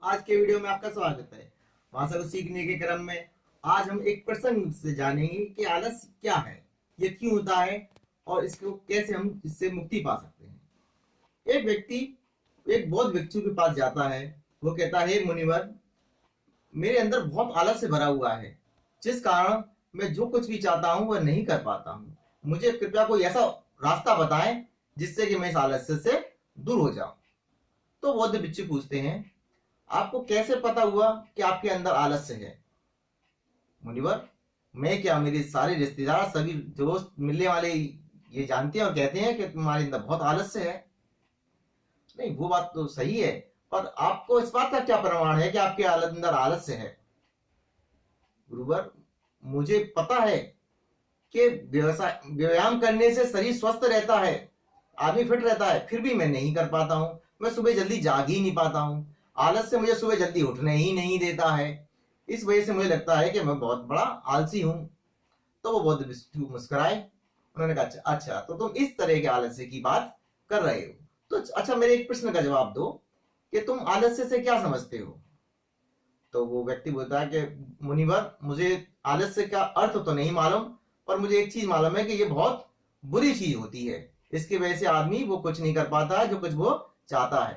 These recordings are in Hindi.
आज के वीडियो में आपका स्वागत है। भाषा को सीखने के क्रम में आज हम एक प्रसंग से जानेंगे कि आलस क्या है, ये क्यों होता है और इसको कैसे हम इससे मुक्ति पा सकते हैं। एक व्यक्ति एक बौद्ध भिक्षु के पास जाता है। वो कहता है, मुनिवर, मेरे अंदर बहुत आलस से भरा हुआ है, जिस कारण मैं जो कुछ भी चाहता हूँ वह नहीं कर पाता हूँ। मुझे कृपया कोई ऐसा रास्ता बताएं जिससे कि मैं इस आलस्य से दूर हो जाऊं। तो बौद्ध भिक्षु पूछते हैं, आपको कैसे पता हुआ कि आपके अंदर आलस्य है? मुनिवर, मैं क्या, मेरे सारे रिश्तेदार, सभी दोस्त, मिलने वाले ये जानते हैं और कहते हैं कि तुम्हारे अंदर बहुत आलस्य है। नहीं, वो बात तो सही है, पर आपको इस बात का क्या प्रमाण है कि आपके अंदर आलस्य है? गुरुवर, मुझे पता है कि व्यायाम करने से शरीर स्वस्थ रहता है, आदमी फिट रहता है, फिर भी मैं नहीं कर पाता हूं। मैं सुबह जल्दी जाग ही नहीं पाता हूं। आलस से मुझे सुबह जल्दी उठने ही नहीं देता है। इस वजह से मुझे लगता है कि मैं बहुत बड़ा आलसी हूं। तो वो बौद्ध भिक्षु मुस्कुराए। उन्होंने कहा, अच्छा, तो तुम इस तरह के आलस्य की बात कर रहे हो। तो अच्छा, मेरे एक प्रश्न का जवाब दो कि तुम आलस्य से क्या समझते हो? तो वो व्यक्ति बोलता है कि मुनिवर, मुझे आलस्य का अर्थ तो नहीं मालूम, पर मुझे एक चीज मालूम है कि ये बहुत बुरी चीज होती है। इसकी वजह से आदमी वो कुछ नहीं कर पाता जो कुछ वो चाहता है।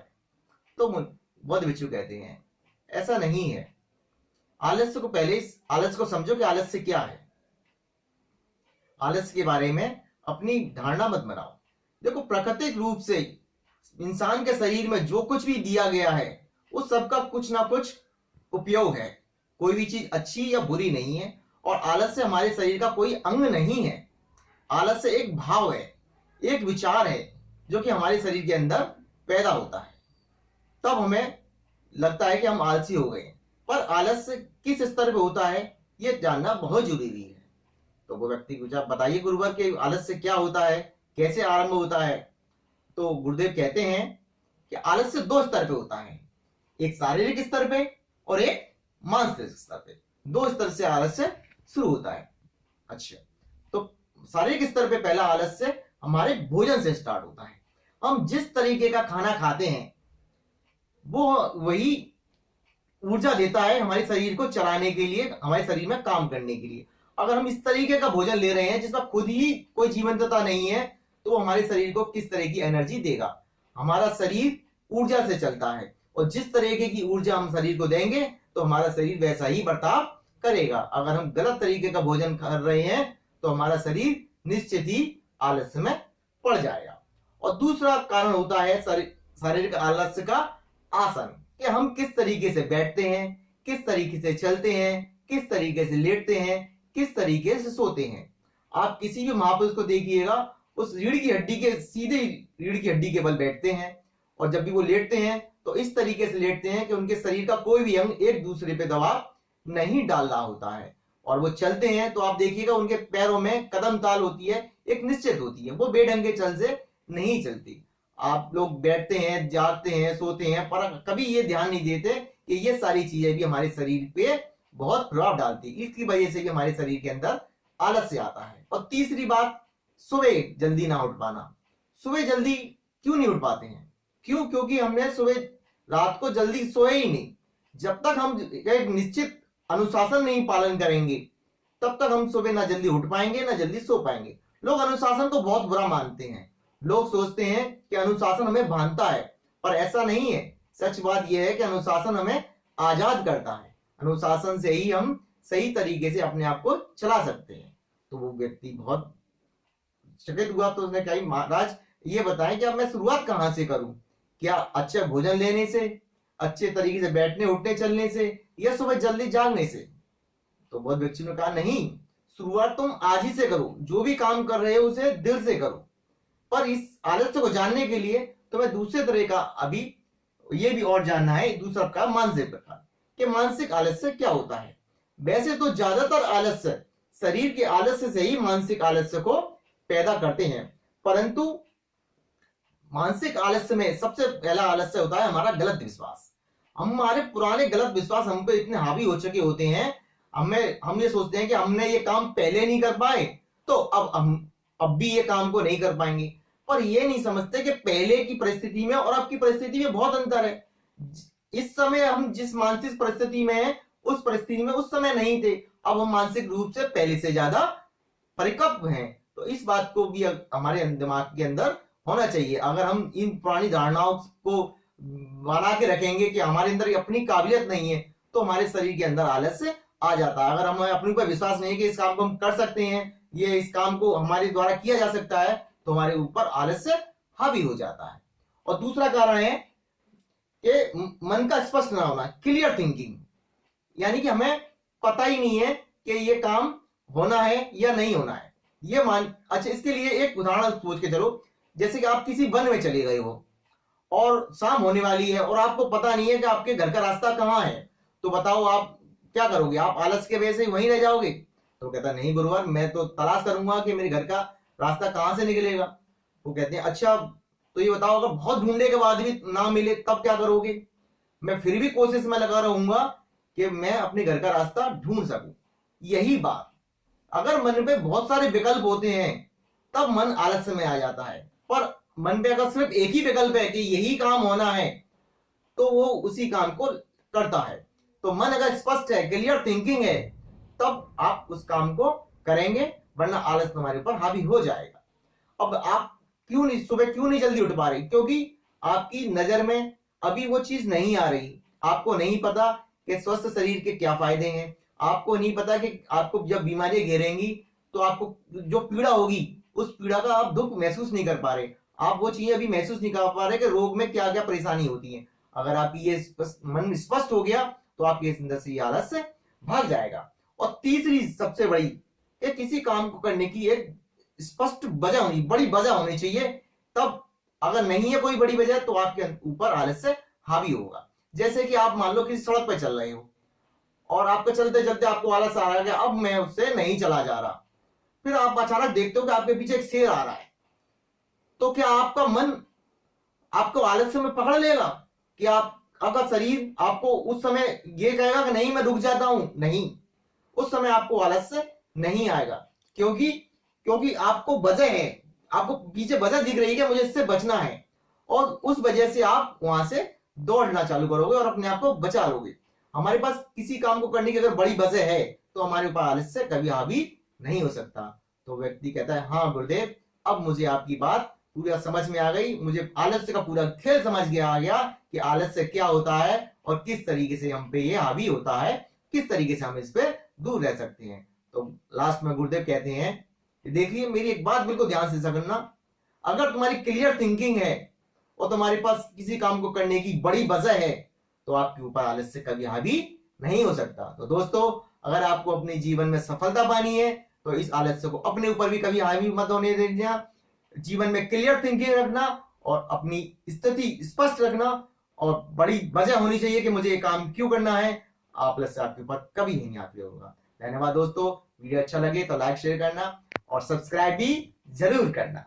तो बौद्ध भिक्षु कहते हैं, ऐसा नहीं है। आलस्य को पहले आलस्य को समझो कि आलस्य क्या है। आलस्य के बारे में अपनी धारणा मत बनाओ। देखो, प्राकृतिक रूप से इंसान के शरीर में जो कुछ भी दिया गया है उस सबका कुछ ना कुछ उपयोग है। कोई भी चीज अच्छी या बुरी नहीं है। और आलस्य हमारे शरीर का कोई अंग नहीं है। आलस्य एक भाव है, एक विचार है जो कि हमारे शरीर के अंदर पैदा होता है। तब हमें लगता है कि हम आलसी हो गए। पर आलस्य किस स्तर पे होता है ये जानना बहुत जरूरी है। तो वो व्यक्ति पूछा, बताइए गुरुवर कि आलस्य क्या होता है, कैसे आरंभ होता है? तो गुरुदेव कहते हैं कि आलस्य दो स्तर पे होता है, एक शारीरिक स्तर पे और एक मानसिक स्तर पे। दो स्तर से आलस्य शुरू होता है। अच्छा, तो शारीरिक स्तर पे पहला आलस्य हमारे भोजन से स्टार्ट होता है। हम जिस तरीके का खाना खाते हैं वो वही ऊर्जा देता है हमारे शरीर को चलाने के लिए, हमारे शरीर में काम करने के लिए। अगर हम इस तरीके का भोजन ले रहे हैं जिसमें खुद ही कोई जीवंतता नहीं है, तो वो हमारे शरीर को किस तरह की एनर्जी देगा? हमारा शरीर ऊर्जा से चलता है, और जिस तरीके की ऊर्जा हम शरीर को देंगे तो हमारा शरीर वैसा ही बर्ताव करेगा। अगर हम गलत तरीके का भोजन कर रहे हैं तो हमारा शरीर निश्चित ही आलस्य में पड़ जाएगा। और दूसरा कारण होता है शारीरिक आलस्य का आसन, कि हम किस तरीके से बैठते हैं, किस तरीके से चलते हैं, किस तरीके से लेटते हैं, किस तरीके से सोते हैं। आप किसी भी महापुरुष को देखिएगा, उस रीढ़ की हड्डी के सीधे रीढ़ की हड्डी के बल बैठते हैं, और जब भी वो लेटते हैं तो इस तरीके से लेटते हैं कि उनके शरीर का कोई भी अंग एक दूसरे पे दबाव नहीं डाल रहा होता है। और वो चलते हैं तो आप देखिएगा उनके पैरों में कदम ताल होती है, एक निश्चित होती है, वो बेढंगे चल से नहीं चलती। आप लोग बैठते हैं, जागते हैं, सोते हैं, पर कभी ये ध्यान नहीं देते कि ये सारी चीजें भी हमारे शरीर पे बहुत प्रभाव डालती है। इसकी वजह से भी हमारे शरीर के अंदर आलस्य आता है। और तीसरी बात, सुबह जल्दी ना उठ पाना। सुबह जल्दी क्यों नहीं उठ पाते हैं? क्योंकि हमने सुबह रात को जल्दी सोए ही नहीं। जब तक हम एक निश्चित अनुशासन नहीं पालन करेंगे तब तक हम सुबह ना जल्दी उठ पाएंगे ना जल्दी सो पाएंगे। लोग अनुशासन को बहुत बुरा मानते हैं। लोग सोचते हैं कि अनुशासन हमें बांधता है, पर ऐसा नहीं है। सच बात यह है कि अनुशासन हमें आजाद करता है। अनुशासन से ही हम सही तरीके से अपने आप को चला सकते हैं। तो वो व्यक्ति बहुत चकित हुआ। तो उसने कहा, महाराज ये बताएं कि अब मैं शुरुआत कहां से करूं? क्या अच्छा भोजन लेने से, अच्छे तरीके से बैठने उठने चलने से, या सुबह जल्दी जागने से? तो बौद्ध भिक्षु ने कहा, नहीं, शुरुआत तुम आज ही से करो। जो भी काम कर रहे हो उसे दिल से करो। पर इस आलस्य को जानने के लिए तुम्हें दूसरे तरह का अभी ये भी और जानना है, दूसरा का मानसिक प्रकार, कि मानसिक आलस्य क्या होता है। वैसे तो ज्यादातर आलस्य शरीर के आलस्य से ही मानसिक आलस्य को पैदा करते हैं, परंतु मानसिक आलस्य में सबसे पहला आलस्य होता है हमारा गलत विश्वास। हमारे पुराने गलत विश्वास हम पे इतने हावी हो चुके होते हैं, हम ये सोचते हैं कि हमने ये काम पहले नहीं कर पाए तो अब भी ये काम को नहीं कर पाएंगे। पर ये नहीं समझते कि पहले की परिस्थिति में और अब की परिस्थिति में बहुत अंतर है। इस समय हम जिस मानसिक परिस्थिति में हैं उस परिस्थिति में उस समय नहीं थे, अब हम मानसिक रूप से पहले से ज्यादा परिपक्व हैं। तो इस बात को भी हमारे दिमाग के अंदर होना चाहिए। अगर हम इन पुरानी धारणाओं को बना के रखेंगे कि हमारे अंदर अपनी काबिलियत नहीं है, तो हमारे शरीर के अंदर आलस्य आ जाता है। अगर हमें अपने ऊपर विश्वास नहीं है कि इस काम को हम कर सकते हैं, ये इस काम को हमारे द्वारा किया जा सकता है, तो हमारे ऊपर आलस्य हावी हो जाता है। और दूसरा कारण है कि मन का स्पष्ट ना होना, क्लियर थिंकिंग, यानी कि हमें पता ही नहीं है कि ये काम होना है या नहीं होना है। ये अच्छा, इसके लिए एक उदाहरण सोच के चलो। जैसे कि आप किसी वन में चले गए हो और शाम होने वाली है और आपको पता नहीं है कि आपके घर का रास्ता कहाँ है, तो बताओ आप क्या करोगे? आप आलस के वजह से वहीं रह जाओगे? तो कहता नहीं गुरुवर, मैं तो तलाश करूंगा कि मेरे घर का रास्ता कहाँ से निकलेगा। वो कहते हैं अच्छा, तो ये बताओ अगर बहुत ढूंढने के बाद भी ना मिले तब क्या करोगे? मैं फिर भी कोशिश में लगा रहूंगा कि मैं अपने घर का रास्ता ढूंढ सकूं। यही बात, अगर मन पे बहुत सारे विकल्प होते हैं तब मन आलस्य में आ जाता है, पर मन पे अगर सिर्फ एक ही विकल्प है कि यही काम होना है, तो वो उसी काम को करता है। तो मन अगर स्पष्ट है, क्लियर थिंकिंग है, तब आप उस काम को करेंगे, वरना आलस तुम्हारे ऊपर हावी हो जाएगा। अब आप सुबह क्यों नहीं जल्दी उठ पा रहे? क्योंकि आपकी नजर में अभी वो चीज नहीं आ रही। आपको नहीं पता कि स्वस्थ शरीर के क्या फायदे हैं, आपको नहीं पता कि आपको जब बीमारियां घेरेंगी तो आपको जो पीड़ा होगी उस पीड़ा का आप दुख महसूस नहीं कर पा रहे। आप वो चीजें अभी महसूस नहीं कर पा रहे कि रोग में क्या क्या परेशानी होती है। अगर आप ये मन स्पष्ट हो गया तो आपके अंदर से आलस से भाग जाएगा। और तीसरी सबसे बड़ी, किसी काम को करने की एक स्पष्ट वजह होनी, बड़ी वजह होनी चाहिए। तब अगर नहीं है कोई बड़ी वजह तो आपके ऊपर आलस से हावी होगा। जैसे कि आप मान लो कि सड़क पर चल रहे हो और आपको चलते चलते आपको आलस आ रहा है, अब मैं उससे नहीं चला जा रहा। फिर आप अचानक देखते हो कि आपके पीछे एक शेर आ रहा है, तो क्या आपका मन आपको आलस्य में पकड़ लेगा? कि आपका शरीर आपको उस समय ये कहेगा कि नहीं मैं रुक जाता हूं? नहीं, उस समय आपको आलस्य नहीं आएगा। क्योंकि आपको वजह है, आपको पीछे वजह दिख रही है कि मुझे इससे बचना है, और उस वजह से आप वहां से दौड़ना चालू करोगे और अपने आप को बचा लोगे। हमारे पास किसी काम को करने की अगर बड़ी वजह है तो हमारे ऊपर आलस्य कभी हावी नहीं हो सकता। तो व्यक्ति कहता है हाँ गुरुदेव, अब मुझे आपकी बात पूरा समझ में आ गई, मुझे आलस्य का पूरा खेल समझ आ गया कि आलस्य क्या होता है और किस तरीके से हम पे ये हावी होता है, किस तरीके से हम इस पे दूर रह सकते हैं। तो लास्ट में गुरुदेव कहते हैं कि देखिए, मेरी एक बात बिल्कुल ध्यान से समझना, अगर तुम्हारी क्लियर थिंकिंग है और तुम्हारे पास किसी काम को करने की बड़ी वजह है तो आपके ऊपर आलस्य कभी हावी नहीं हो सकता। तो दोस्तों, अगर आपको अपने जीवन में सफलता पानी है तो इस आलस्य को अपने ऊपर भी कभी हावी मत होने देना। जीवन में क्लियर थिंकिंग रखना और अपनी स्थिति स्पष्ट रखना, और बड़ी वजह होनी चाहिए कि मुझे ये काम क्यों करना है। आलस्य आपके ऊपर कभी नहीं हावी होगा। धन्यवाद दोस्तों, वीडियो अच्छा लगे तो लाइक शेयर करना और सब्सक्राइब भी जरूर करना।